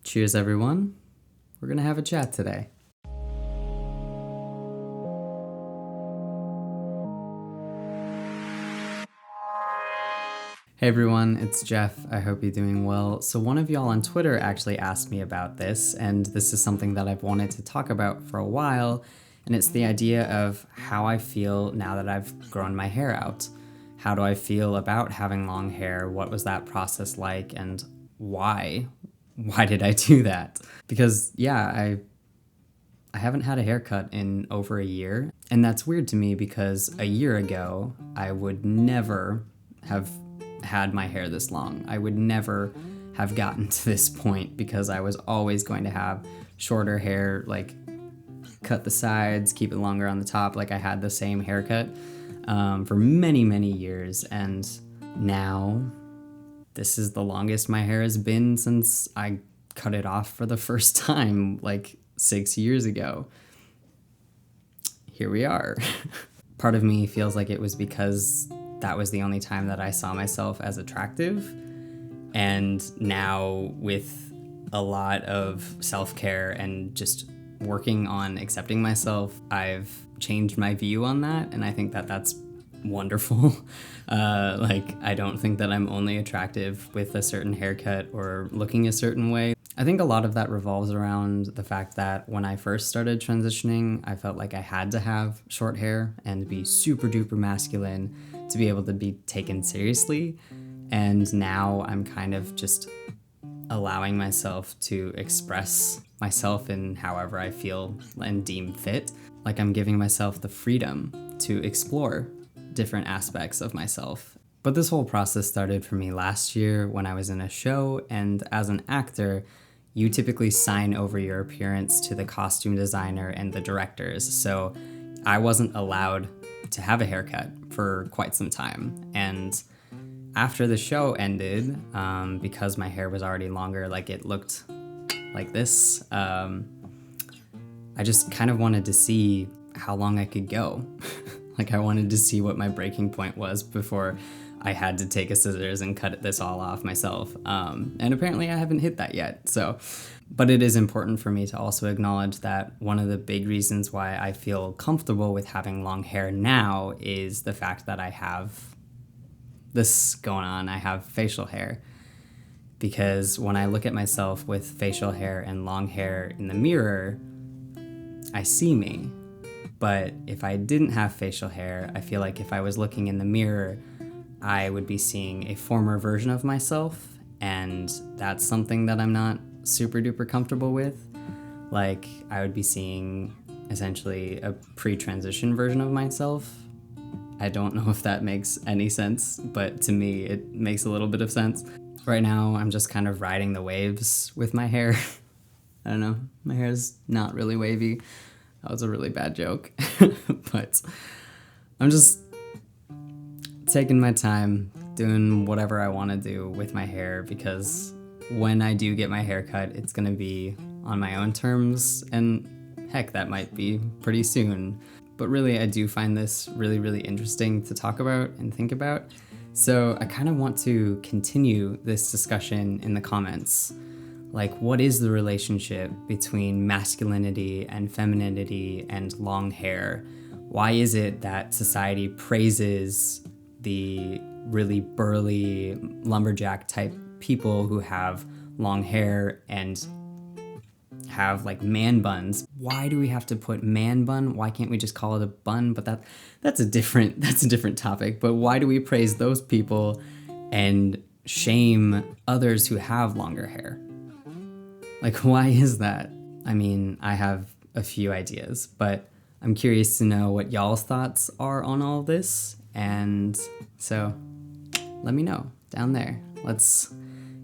Cheers, everyone. We're going to have a chat today. Hey everyone, it's Jeff. I hope you're doing well. So one of y'all on Twitter actually asked me about this, and this is something that I've wanted to talk about for a while, and it's the idea of how I feel now that I've grown my hair out. How do I feel about having long hair? What was that process like, and why? Why did I do that? Because I haven't had a haircut in over a year, and that's weird to me because a year ago I would never have had my hair this long. I would never have gotten to this point because I was always going to have shorter hair, like cut the sides, keep it longer on the top. Like I had the same haircut for many years, and now this is the longest my hair has been since I cut it off for the first time like 6 years ago. Here we are. Part of me feels like it was because that was the only time that I saw myself as attractive. And now with a lot of self-care and just working on accepting myself, I've changed my view on that. And I think that that's wonderful. I don't think that I'm only attractive with a certain haircut or looking a certain way. I think a lot of that revolves around the fact that when I first started transitioning, I felt like I had to have short hair and be super duper masculine to be able to be taken seriously. And now I'm kind of just allowing myself to express myself in however I feel and deem fit. Like I'm giving myself the freedom to explore different aspects of myself. But this whole process started for me last year when I was in a show, and as an actor, you typically sign over your appearance to the costume designer and the directors. So I wasn't allowed to have a haircut for quite some time. And after the show ended, because my hair was already longer, like it looked like this, I just kind of wanted to see how long I could go. Like I wanted to see what my breaking point was before I had to take a scissors and cut this all off myself. And apparently I haven't hit that yet. But it is important for me to also acknowledge that one of the big reasons why I feel comfortable with having long hair now is the fact that I have this going on. I have facial hair. Because when I look at myself with facial hair and long hair in the mirror, I see me. But if I didn't have facial hair, I feel like if I was looking in the mirror, I would be seeing a former version of myself, and that's something that I'm not super duper comfortable with. Like, I would be seeing essentially a pre-transition version of myself. I don't know if that makes any sense, but to me, it makes a little bit of sense. Right now, I'm just kind of riding the waves with my hair. I don't know, my hair's not really wavy. That was a really bad joke, but I'm just taking my time, doing whatever I want to do with my hair, because when I do get my hair cut, it's going to be on my own terms, and heck, that might be pretty soon. But really, I do find this really interesting to talk about and think about, so I kind of want to continue this discussion in the comments. Like, what is the relationship between masculinity and femininity and long hair? Why is it that society praises the really burly lumberjack type people who have long hair and have like man buns? Why do we have to put man bun? Why can't we just call it a bun? But that's a different topic. But why do we praise those people and shame others who have longer hair? Like, why is that? I mean, I have a few ideas, but I'm curious to know what y'all's thoughts are on all this. And so let me know down there. Let's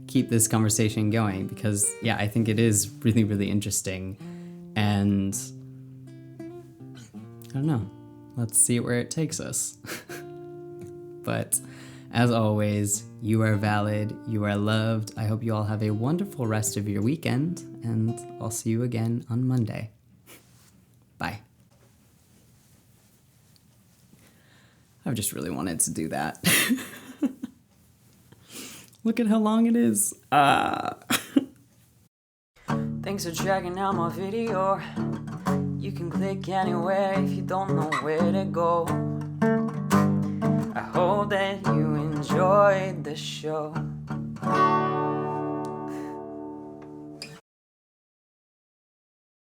keep this conversation going because, yeah, I think it is really interesting. And I don't know. Let's see where it takes us. But as always, you are valid, you are loved. I hope you all have a wonderful rest of your weekend, and I'll see you again on Monday. Bye. I've just really wanted to do that. Look at how long it is. Thanks for checking out my video. You can click anywhere if you don't know where to go. I hope that you enjoyed the show.